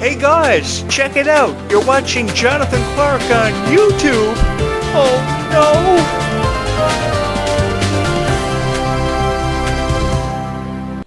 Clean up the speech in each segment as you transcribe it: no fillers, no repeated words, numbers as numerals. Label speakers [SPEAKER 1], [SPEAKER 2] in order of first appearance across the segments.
[SPEAKER 1] Hey guys, check it out. You're watching Jonathan Clarke on YouTube. Oh no!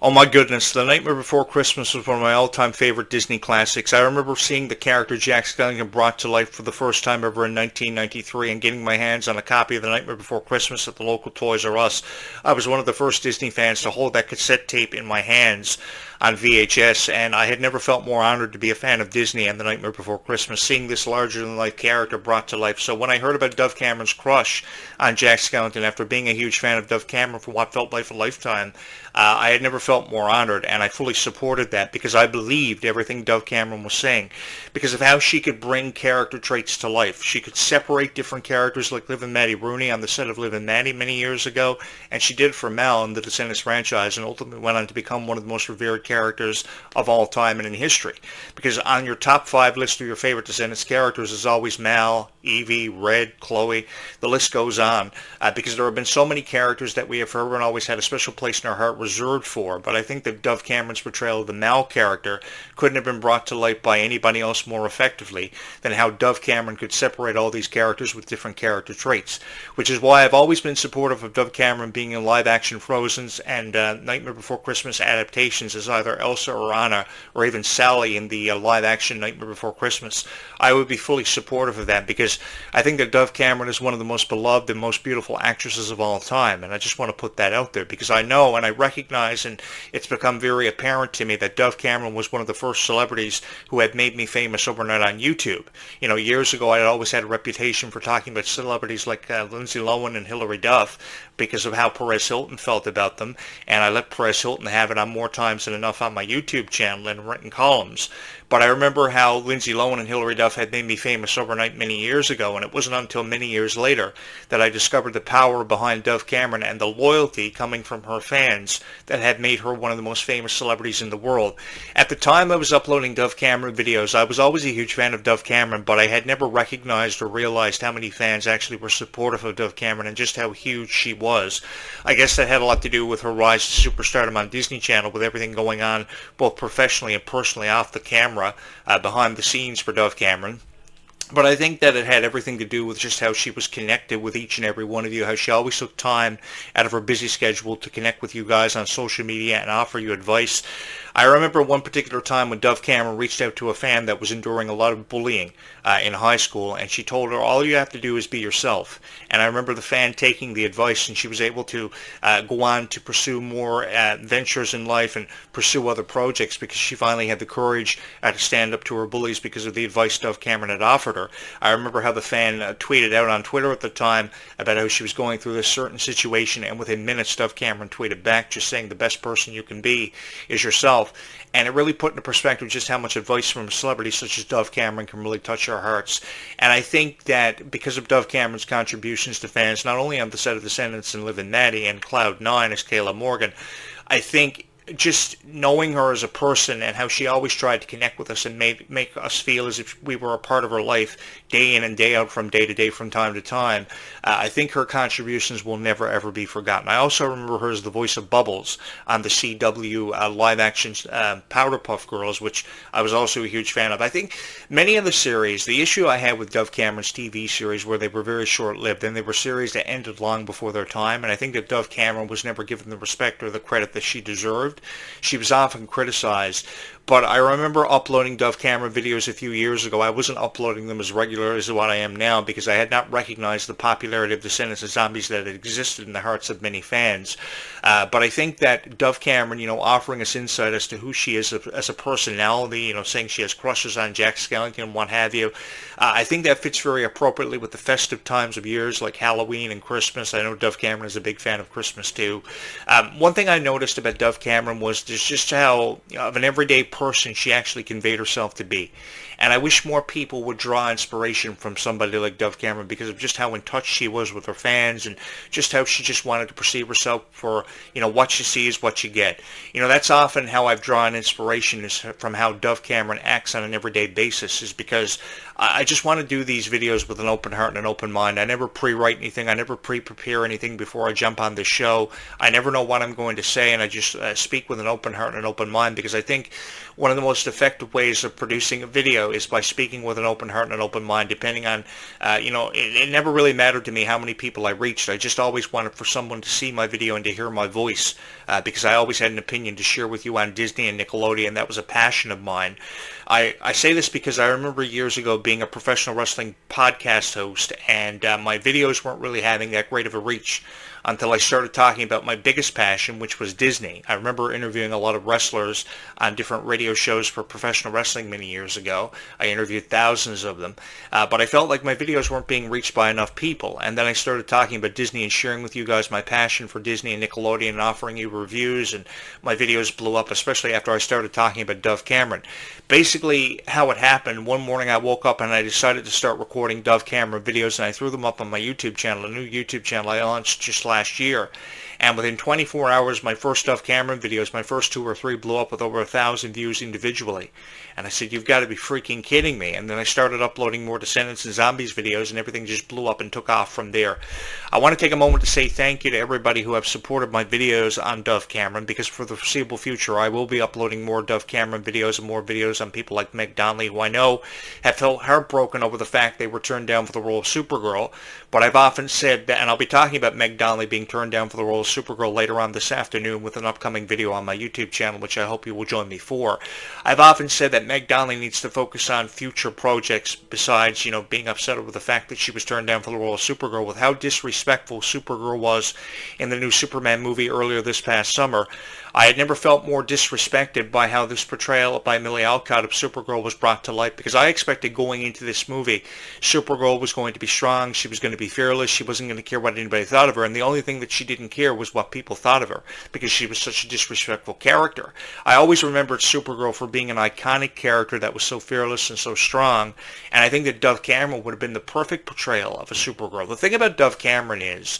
[SPEAKER 1] Oh my goodness, The Nightmare Before Christmas was one of my all-time favorite Disney classics. I remember seeing the character Jack Skellington brought to life for the first time ever in 1993 and getting my hands on a copy of The Nightmare Before Christmas at the local Toys R Us. I was one of the first Disney fans to hold that cassette tape in my hands on VHS, and I had never felt more honored to be a fan of Disney and The Nightmare Before Christmas, seeing this larger-than-life character brought to life. So when I heard about Dove Cameron's crush on Jack Skellington, after being a huge fan of Dove Cameron for what felt like a lifetime, I had never felt more honored, and I fully supported that because I believed everything Dove Cameron was saying, because of how she could bring character traits to life. She could separate different characters like Liv and Maddie Rooney on the set of Liv and Maddie many years ago, and she did it for Mel in the Descendants franchise, and ultimately went on to become one of the most revered characters of all time and in history. Because on your top 5 list of your favorite Descendants characters is always Mal, Evie, Red, Chloe. The list goes on, because there have been so many characters that we have forever and always had a special place in our heart reserved for. But I think that Dove Cameron's portrayal of the Mal character couldn't have been brought to light by anybody else more effectively than how Dove Cameron could separate all these characters with different character traits, which is why I've always been supportive of Dove Cameron being in live-action Frozen's and Nightmare Before Christmas adaptations as either Elsa or Anna, or even Sally in the live-action Nightmare Before Christmas. I would be fully supportive of that because I think that Dove Cameron is one of the most beloved and most beautiful actresses of all time, and I just want to put that out there because I know and I recognize, and it's become very apparent to me, that Dove Cameron was one of the first celebrities who had made me famous overnight on YouTube. You know, years ago I had always had a reputation for talking about celebrities like Lindsay Lohan and Hilary Duff because of how Perez Hilton felt about them, and I let Perez Hilton have it on more times than enough on my YouTube channel and written columns. But I remember how Lindsay Lohan and Hilary Duff had made me famous overnight many years ago, and it wasn't until many years later that I discovered the power behind Dove Cameron and the loyalty coming from her fans that had made her one of the most famous celebrities in the world. At the time I was uploading Dove Cameron videos, I was always a huge fan of Dove Cameron, but I had never recognized or realized how many fans actually were supportive of Dove Cameron and just how huge she was. I guess that had a lot to do with her rise to superstardom on Disney Channel, with everything going on both professionally and personally off the camera, behind the scenes for Dove Cameron. But I think that it had everything to do with just how she was connected with each and every one of you, how she always took time out of her busy schedule to connect with you guys on social media and offer you advice. I remember one particular time when Dove Cameron reached out to a fan that was enduring a lot of bullying in high school, and she told her, all you have to do is be yourself. And I remember the fan taking the advice, and she was able to go on to pursue more ventures in life and pursue other projects because she finally had the courage to stand up to her bullies because of the advice Dove Cameron had offered her. I remember how the fan tweeted out on Twitter at the time about how she was going through this certain situation, and within minutes Dove Cameron tweeted back just saying the best person you can be is yourself. And it really put into perspective just how much advice from a celebrity such as Dove Cameron can really touch our hearts. And I think that because of Dove Cameron's contributions to fans, not only on the set of Descendants and Liv and Maddie and Cloud9 as Kayla Morgan, I think just knowing her as a person and how she always tried to connect with us and make us feel as if we were a part of her life day in and day out, from day to day, from time to time, I think her contributions will never ever be forgotten. I also remember her as the voice of Bubbles on the CW live action Powderpuff Girls, which I was also a huge fan of. I think many of the series, the issue I had with Dove Cameron's TV series were they were very short-lived, and they were series that ended long before their time, and I think that Dove Cameron was never given the respect or the credit that she deserved. She was often criticized, but I remember uploading Dove Cameron videos a few years ago. I wasn't uploading them as regular as what I am now because I had not recognized the popularity of Descendants and Zombies that had existed in the hearts of many fans. But I think that Dove Cameron, offering us insight as to who she is as a personality, saying she has crushes on Jack Skellington and what have you, I think that fits very appropriately with the festive times of years like Halloween and Christmas. I know Dove Cameron is a big fan of Christmas too. One thing I noticed about Dove Cameron was just how of an everyday person she actually conveyed herself to be. And I wish more people would draw inspiration from somebody like Dove Cameron because of just how in touch she was with her fans and just how she just wanted to perceive herself for, what you see is what you get. That's often how I've drawn inspiration is from how Dove Cameron acts on an everyday basis, is because I just want to do these videos with an open heart and an open mind. I never pre-write anything. I never pre-prepare anything before I jump on this show. I never know what I'm going to say, and I just speak with an open heart and an open mind because I think one of the most effective ways of producing a video is by speaking with an open heart and an open mind, depending on, it never really mattered to me how many people I reached. I just always wanted for someone to see my video and to hear my voice, because I always had an opinion to share with you on Disney and Nickelodeon. That was a passion of mine. I say this because I remember years ago being a professional wrestling podcast host, and my videos weren't really having that great of a reach until I started talking about my biggest passion, which was Disney. I remember interviewing a lot of wrestlers on different radio shows for professional wrestling many years ago. I interviewed thousands of them, but I felt like my videos weren't being reached by enough people. And then I started talking about Disney and sharing with you guys my passion for Disney and Nickelodeon and offering you reviews, and my videos blew up, especially after I started talking about Dove Cameron. Basically, how it happened, one morning I woke up and I decided to start recording Dove Cameron videos, and I threw them up on my YouTube channel, a new YouTube channel I launched just last year. And within 24 hours, my first Dove Cameron videos, my first 2 or 3, blew up with over 1,000 views individually. And I said, you've got to be freaking kidding me. And then I started uploading more Descendants and Zombies videos, and everything just blew up and took off from there. I want to take a moment to say thank you to everybody who have supported my videos on Dove Cameron, because for the foreseeable future, I will be uploading more Dove Cameron videos and more videos on people like Meg Donnelly, who I know have felt heartbroken over the fact they were turned down for the role of Supergirl. But I've often said that, and I'll be talking about Meg Donnelly being turned down for the role of Supergirl later on this afternoon with an upcoming video on my YouTube channel, which I hope you will join me for. I've often said that Meg Donnelly needs to focus on future projects besides, being upset over the fact that she was turned down for the role of Supergirl. With how disrespectful Supergirl was in the new Superman movie earlier this past summer, I had never felt more disrespected by how this portrayal by Millie Alcott of Supergirl was brought to light, because I expected going into this movie, Supergirl was going to be strong, she was going to be fearless, she wasn't going to care what anybody thought of her, and the only thing that she didn't care was what people thought of her, because she was such a disrespectful character. I always remembered Supergirl for being an iconic character that was so fearless and so strong, and I think that Dove Cameron would have been the perfect portrayal of a Supergirl. The thing about Dove Cameron is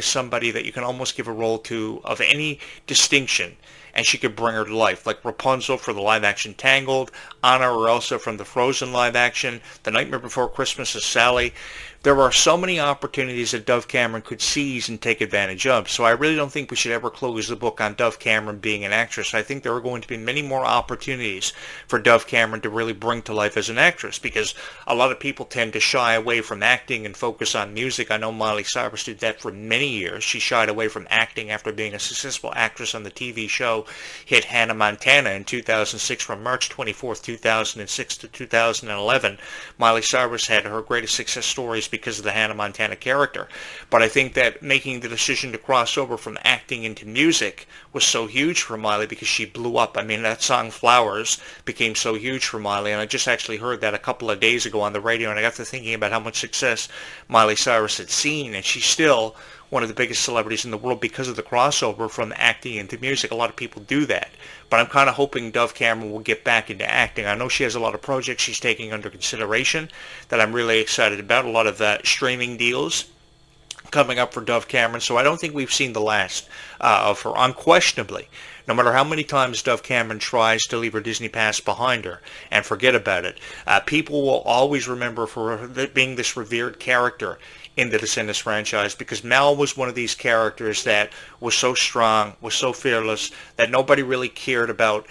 [SPEAKER 1] somebody that you can almost give a role to of any distinction, and she could bring her to life, like Rapunzel for the live-action Tangled, Anna or Elsa from the Frozen live-action, The Nightmare Before Christmas as Sally. There are so many opportunities that Dove Cameron could seize and take advantage of, so I really don't think we should ever close the book on Dove Cameron being an actress. I think there are going to be many more opportunities for Dove Cameron to really bring to life as an actress, because a lot of people tend to shy away from acting and focus on music. I know Miley Cyrus did that for many years. She shied away from acting after being a successful actress on the TV show hit Hannah Montana in 2006. From March 24th, 2006 to 2011, Miley Cyrus had her greatest success stories because of the Hannah Montana character. But I think that making the decision to cross over from acting into music was so huge for Miley, because she blew up. I mean, that song Flowers became so huge for Miley, and I just actually heard that a couple of days ago on the radio, and I got to thinking about how much success Miley Cyrus had seen, and she's still one of the biggest celebrities in the world because of the crossover from acting into music. A lot of people do that. But I'm kind of hoping Dove Cameron will get back into acting. I know she has a lot of projects she's taking under consideration that I'm really excited about. A lot of streaming deals coming up for Dove Cameron. So I don't think we've seen the last of her. Unquestionably, no matter how many times Dove Cameron tries to leave her Disney past behind her and forget about it, people will always remember her for being this revered character in the Descendants franchise, because Mal was one of these characters that was so strong, was so fearless, that nobody really cared about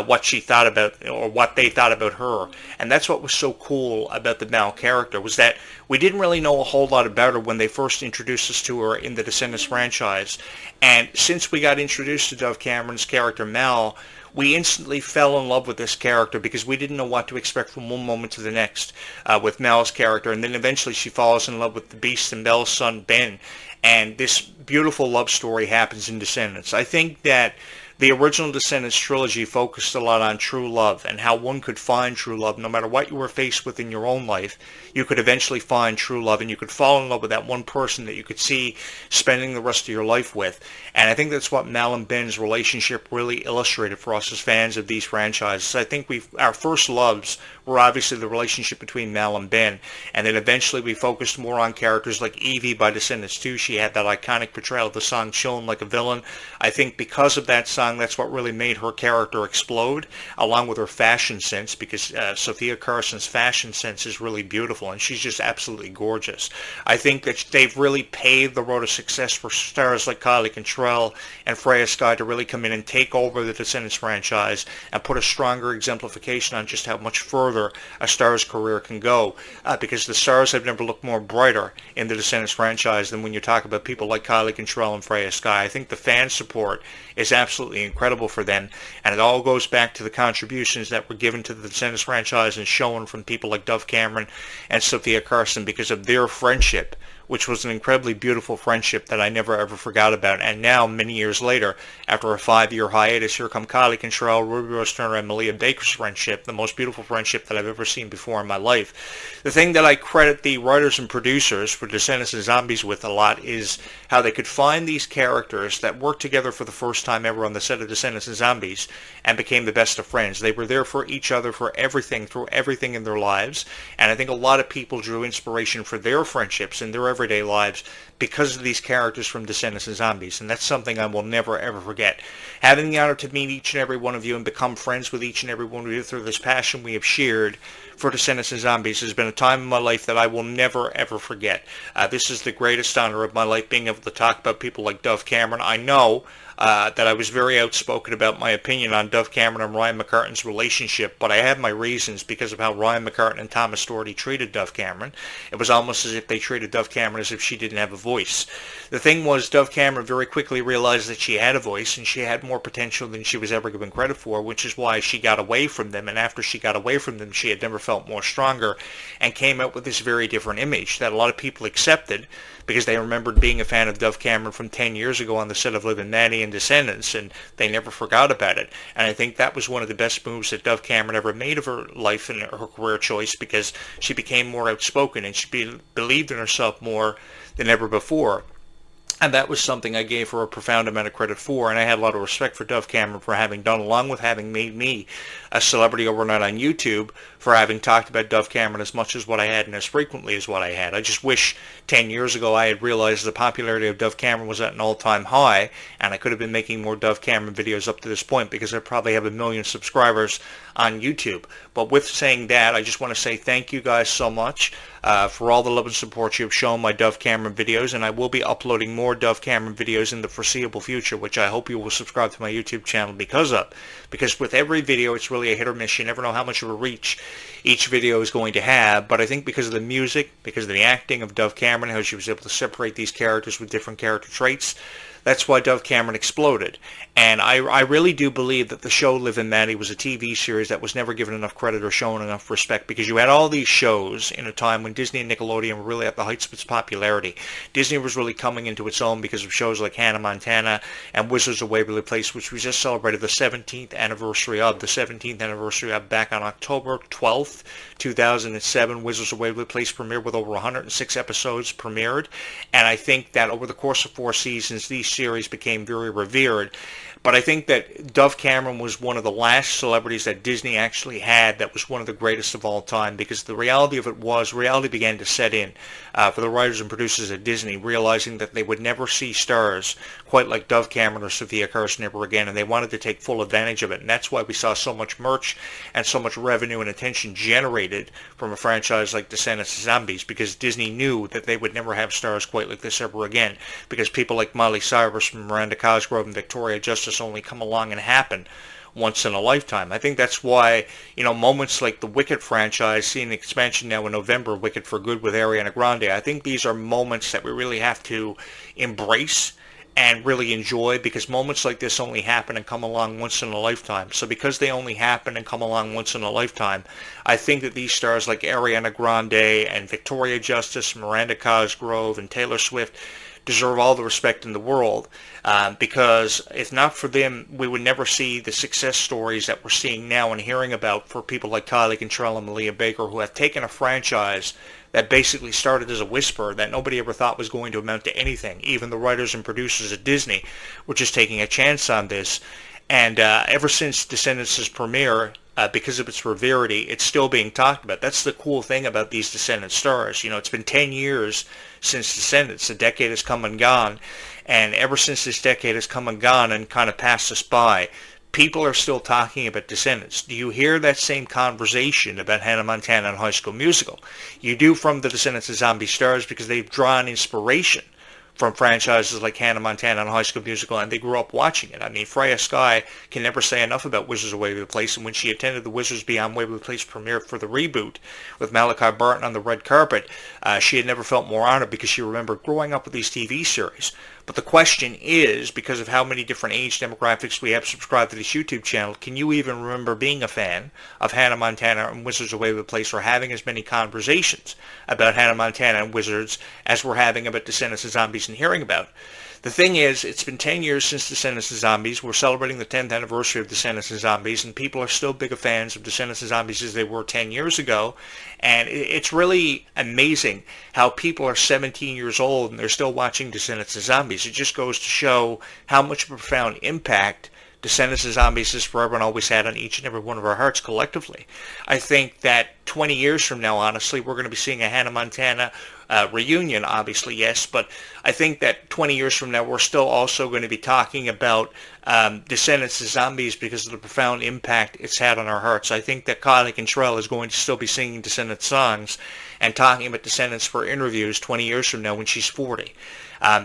[SPEAKER 1] what she thought about, or what they thought about her. And that's what was so cool about the Mal character, was that we didn't really know a whole lot about her when they first introduced us to her in the Descendants franchise. And since we got introduced to Dove Cameron's character Mal, we instantly fell in love with this character, because we didn't know what to expect from one moment to the next with Mal's character. And then eventually she falls in love with the Beast and Belle's son, Ben. And this beautiful love story happens in Descendants. I think that the original Descendants trilogy focused a lot on true love and how one could find true love. No matter what you were faced with in your own life, you could eventually find true love, and you could fall in love with that one person that you could see spending the rest of your life with. And I think that's what Mal and Ben's relationship really illustrated for us as fans of these franchises. I think our first loves were obviously the relationship between Mal and Ben, and then eventually we focused more on characters like Evie by Descendants 2. She had that iconic portrayal of the song Chillin' Like a Villain. I think because of that song, song, that's what really made her character explode, along with her fashion sense, because Sophia Carson's fashion sense is really beautiful, and she's just absolutely gorgeous. I think that they've really paved the road of success for stars like Kylie Cantrell and Freya Sky to really come in and take over the Descendants franchise and put a stronger exemplification on just how much further a star's career can go, because the stars have never looked more brighter in the Descendants franchise than when you talk about people like Kylie Cantrell and Freya Sky. I think the fan support is absolutely incredible for them, and it all goes back to the contributions that were given to the Descendants franchise and shown from people like Dove Cameron and Sophia Carson because of their friendship, which was an incredibly beautiful friendship that I never ever forgot about. And now, many years later, after a 5-year hiatus, here come Kylie Cantrell, Ruby Rose Turner, and Malia Baker's friendship, the most beautiful friendship that I've ever seen before in my life. The thing that I credit the writers and producers for Descendants and Zombies with a lot is how they could find these characters that worked together for the first time ever on the set of Descendants and Zombies and became the best of friends. They were there for each other for everything, through everything in their lives, and I think a lot of people drew inspiration for their friendships and their everyday lives because of these characters from Descendants and Zombies, and that's something I will never ever forget. Having the honor to meet each and every one of you and become friends with each and every one of you through this passion we have shared for Descendants and Zombies has been a time in my life that I will never ever forget. This is the greatest honor of my life, being able to talk about people like Dove Cameron. I know that I was very outspoken about my opinion on Dove Cameron and Ryan McCartan's relationship, but I have my reasons because of how Ryan McCartan and Thomas Doherty treated Dove Cameron. It was almost as if they treated Dove Cameron as if she didn't have a voice. The thing was, Dove Cameron very quickly realized that she had a voice and she had more potential than she was ever given credit for, which is why she got away from them, and after she got away from them, she had never felt more stronger and came out with this very different image that a lot of people accepted because they remembered being a fan of Dove Cameron from 10 years ago on the set of Liv and Maddie and Descendants, and they never forgot about it. And I think that was one of the best moves that Dove Cameron ever made of her life and her career choice, because she became more outspoken and she believed in herself more than ever before. And that was something I gave her a profound amount of credit for, and I had a lot of respect for Dove Cameron for having done, along with having made me a celebrity overnight on YouTube, for having talked about Dove Cameron as much as what I had and as frequently as what I had. I just wish 10 years ago I had realized the popularity of Dove Cameron was at an all-time high, and I could have been making more Dove Cameron videos up to this point, because I probably have 1 million subscribers on YouTube. But with saying that, I just want to say thank you guys so much for all the love and support you have shown my Dove Cameron videos, and I will be uploading more Dove Cameron videos in the foreseeable future, which I hope you will subscribe to my YouTube channel because of. Because with every video, it's really a hit or miss. You never know how much of a reach each video is going to have, but I think because of the music, because of the acting of Dove Cameron, how she was able to separate these characters with different character traits, that's why Dove Cameron exploded. And I really do believe that the show Liv and Maddie was a TV series that was never given enough credit or shown enough respect, because you had all these shows in a time when Disney and Nickelodeon were really at the heights of its popularity. Disney was really coming into its own because of shows like Hannah Montana and Wizards of Waverly Place, which we just celebrated the 17th anniversary of. The 17th anniversary of, back on October 12th, 2007, Wizards of Waverly Place premiered with over 106 episodes premiered. And I think that over the course of 4 seasons, these series became very revered. But I think that Dove Cameron was one of the last celebrities that Disney actually had that was one of the greatest of all time, because the reality of it was, reality began to set in for the writers and producers at Disney, realizing that they would never see stars quite like Dove Cameron or Sophia Carson ever again, and they wanted to take full advantage of it. And that's why we saw so much merch and so much revenue and attention generated from a franchise like Descendants and Zombies, because Disney knew that they would never have stars quite like this ever again, because people like Miley Cyrus, Miranda Cosgrove, and Victoria Justice only come along and happen once in a lifetime. I think that's why, moments like the Wicked franchise, seeing the expansion now in November, Wicked for Good with Ariana Grande, I think these are moments that we really have to embrace and really enjoy, because moments like this only happen and come along once in a lifetime. So because they only happen and come along once in a lifetime, I think that these stars like Ariana Grande and Victoria Justice, Miranda Cosgrove, and Taylor Swift deserve all the respect in the world, because if not for them, we would never see the success stories that we're seeing now and hearing about for people like Kylie Cantrell and Malia Baker, who have taken a franchise that basically started as a whisper that nobody ever thought was going to amount to anything. Even the writers and producers at Disney were just taking a chance on this. And ever since Descendants' premiere, because of its severity, it's still being talked about. That's the cool thing about these Descendants stars. You know, it's been 10 years since Descendants. A decade has come and gone, and ever since this decade has come and gone and kind of passed us by, people are still talking about Descendants. Do you hear that same conversation about Hannah Montana and High School Musical? You do from the Descendants of Zombie Stars because they've drawn inspiration from franchises like Hannah Montana and High School Musical, and they grew up watching it. I mean, Freya Skye can never say enough about Wizards of Waverly Place, and when she attended the Wizards Beyond Waverly Place premiere for the reboot with Malachi Barton on the red carpet, she had never felt more honored because she remembered growing up with these TV series. But the question is, because of how many different age demographics we have subscribed to this YouTube channel, can you even remember being a fan of Hannah Montana and Wizards of Waverly Place, or having as many conversations about Hannah Montana and Wizards as we're having about Descendants of Zombies and hearing about? The thing is, it's been 10 years since Descendants of Zombies. We're celebrating the 10th anniversary of Descendants of Zombies, and people are still big fans of Descendants of Zombies as they were 10 years ago. And it's really amazing how people are 17 years old and they're still watching Descendants of Zombies. It just goes to show how much of a profound impact Descendants of Zombies has forever and always had on each and every one of our hearts collectively. I think that 20 years from now, honestly, we're going to be seeing a Hannah Montana reunion, obviously, yes, but I think that 20 years from now, we're still also going to be talking about Descendants of Zombies because of the profound impact it's had on our hearts. I think that Kylie Cantrell is going to still be singing Descendants songs and talking about Descendants for interviews 20 years from now when she's 40.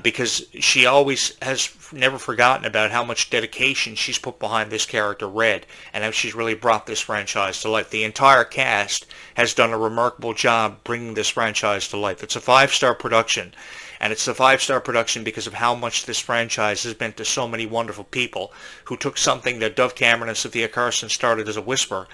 [SPEAKER 1] Because she always has never forgotten about how much dedication she's put behind this character, Red, and how she's really brought this franchise to life. The entire cast has done a remarkable job bringing this franchise to life. It's a 5-star production, and it's a 5-star production because of how much this franchise has meant to so many wonderful people who took something that Dove Cameron and Sophia Carson started as a whisper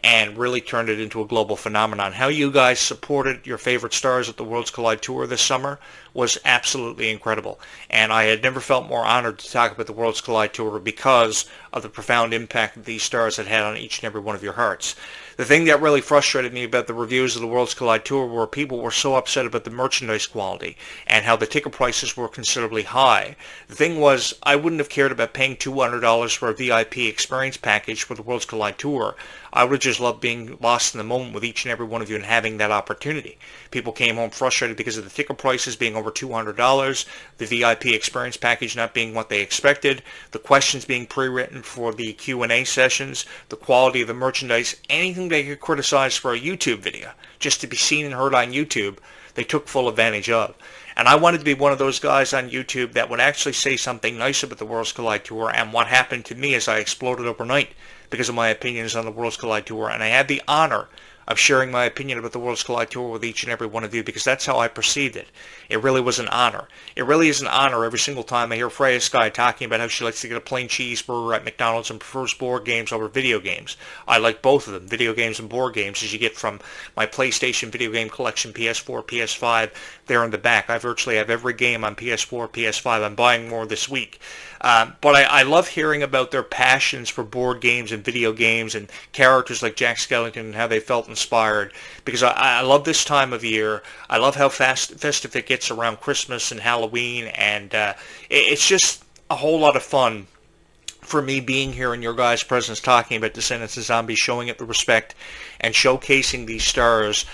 [SPEAKER 1] and really turned it into a global phenomenon. How you guys supported your favorite stars at the Worlds Collide Tour this summer was absolutely incredible. And I had never felt more honored to talk about the Worlds Collide Tour because of the profound impact that these stars had on each and every one of your hearts. The thing that really frustrated me about the reviews of the Worlds Collide Tour were people were so upset about the merchandise quality and how the ticket prices were considerably high. The thing was, I wouldn't have cared about paying $200 for a VIP experience package for the Worlds Collide Tour. I would have just loved being lost in the moment with each and every one of you and having that opportunity. People came home frustrated because of the ticket prices being over $200, the VIP experience package not being what they expected, the questions being pre-written for the Q&A sessions, the quality of the merchandise, anything they could criticize for a YouTube video, just to be seen and heard on YouTube, they took full advantage of. And I wanted to be one of those guys on YouTube that would actually say something nice about the Worlds Collide Tour and what happened to me as I exploded overnight because of my opinions on the Worlds Collide Tour. And I had the honor of sharing my opinion about the Worlds Collide Tour with each and every one of you because that's how I perceived it. It really was an honor. It really is an honor every single time I hear Freya Skye talking about how she likes to get a plain cheeseburger at McDonald's and prefers board games over video games. I like both of them, video games and board games, as you get from my PlayStation video game collection, PS4, PS5, there in the back. I virtually have every game on PS4, PS5. I'm buying more this week. But I love hearing about their passions for board games and video games and characters like Jack Skellington and how they felt inspired, because I love this time of year. I love how festive it gets around Christmas and Halloween, and it's just a whole lot of fun for me being here in your guys' presence talking about Descendants of Zombies, showing it the respect and showcasing these stars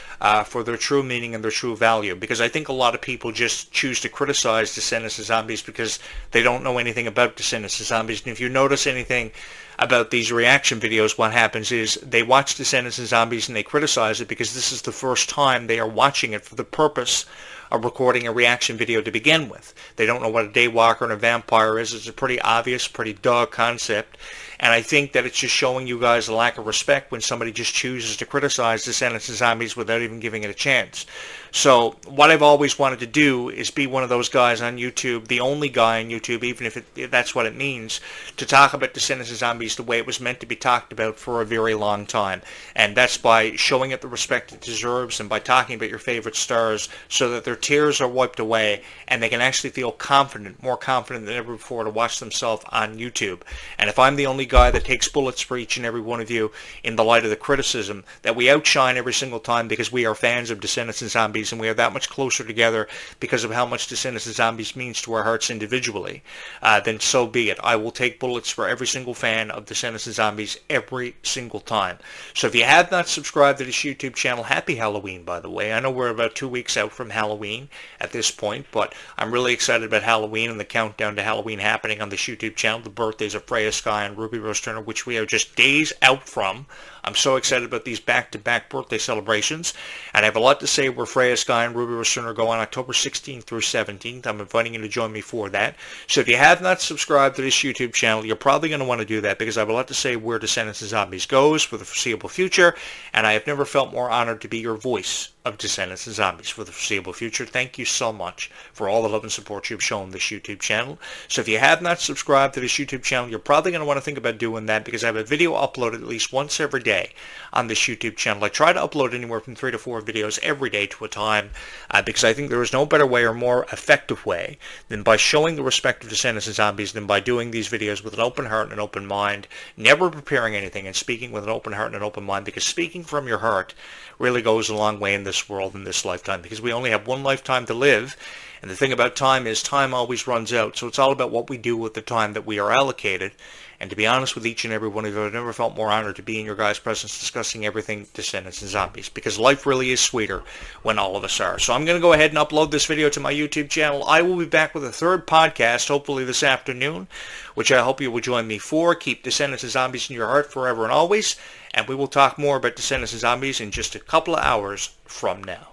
[SPEAKER 1] for their true meaning and their true value. Because I think a lot of people just choose to criticize Descendants of Zombies because they don't know anything about Descendants of Zombies. And if you notice anything about these reaction videos, what happens is they watch Descendants of Zombies and they criticize it because this is the first time they are watching it for the purpose of recording a reaction video to begin with. They don't know what a daywalker and a vampire is. It's a pretty obvious, pretty duh concept. And I think that it's just showing you guys a lack of respect when somebody just chooses to criticize Descendants of Zombies without even giving it a chance. So what I've always wanted to do is be one of those guys on YouTube, the only guy on YouTube, even if that's what it means, to talk about Descendants of Zombies the way it was meant to be talked about for a very long time. And that's by showing it the respect it deserves and by talking about your favorite stars so that their tears are wiped away, and they can actually feel confident, more confident than ever before, to watch themselves on YouTube. And if I'm the only guy that takes bullets for each and every one of you in the light of the criticism that we outshine every single time because we are fans of Descendants and Zombies, and we are that much closer together because of how much Descendants and Zombies means to our hearts individually, then so be it. I will take bullets for every single fan of Descendants and Zombies every single time. So if you have not subscribed to this YouTube channel, happy Halloween, by the way. I know we're about 2 weeks out from Halloween at this point, but I'm really excited about Halloween and the countdown to Halloween happening on this YouTube channel. The birthdays of Freya Sky and Ruby Rose Turner, which we are just days out from. I'm so excited about these back-to-back birthday celebrations, and I have a lot to say where Freya Sky and Ruby Rose Turner go on October 16th through 17th. I'm inviting you to join me for that. So if you have not subscribed to this YouTube channel, you're probably going to want to do that, because I have a lot to say where Descendants and Zombies goes for the foreseeable future, and I have never felt more honored to be your voice of Descendants and Zombies for the foreseeable future. Thank you so much for all the love and support you've shown this YouTube channel. So if you have not subscribed to this YouTube channel, you're probably going to want to think about doing that, because I have a video uploaded at least once every day on this YouTube channel. I try to upload anywhere from 3 to 4 videos every day to a time, because I think there is no better way or more effective way than by showing the respect of Descendants and Zombies, than by doing these videos with an open heart and an open mind, never preparing anything, and speaking with an open heart and an open mind, because speaking from your heart really goes a long way in this world, in this lifetime, because we only have one lifetime to live. And the thing about time is time always runs out, so it's all about what we do with the time that we are allocated. And to be honest with each and every one of you, I've never felt more honored to be in your guys' presence discussing everything Descendants and Zombies, because life really is sweeter when all of us are. So I'm going to go ahead and upload this video to my YouTube channel. I will be back with a third podcast, hopefully this afternoon, which I hope you will join me for. Keep Descendants and Zombies in your heart forever and always, and we will talk more about Descendants and Zombies in just a couple of hours from now.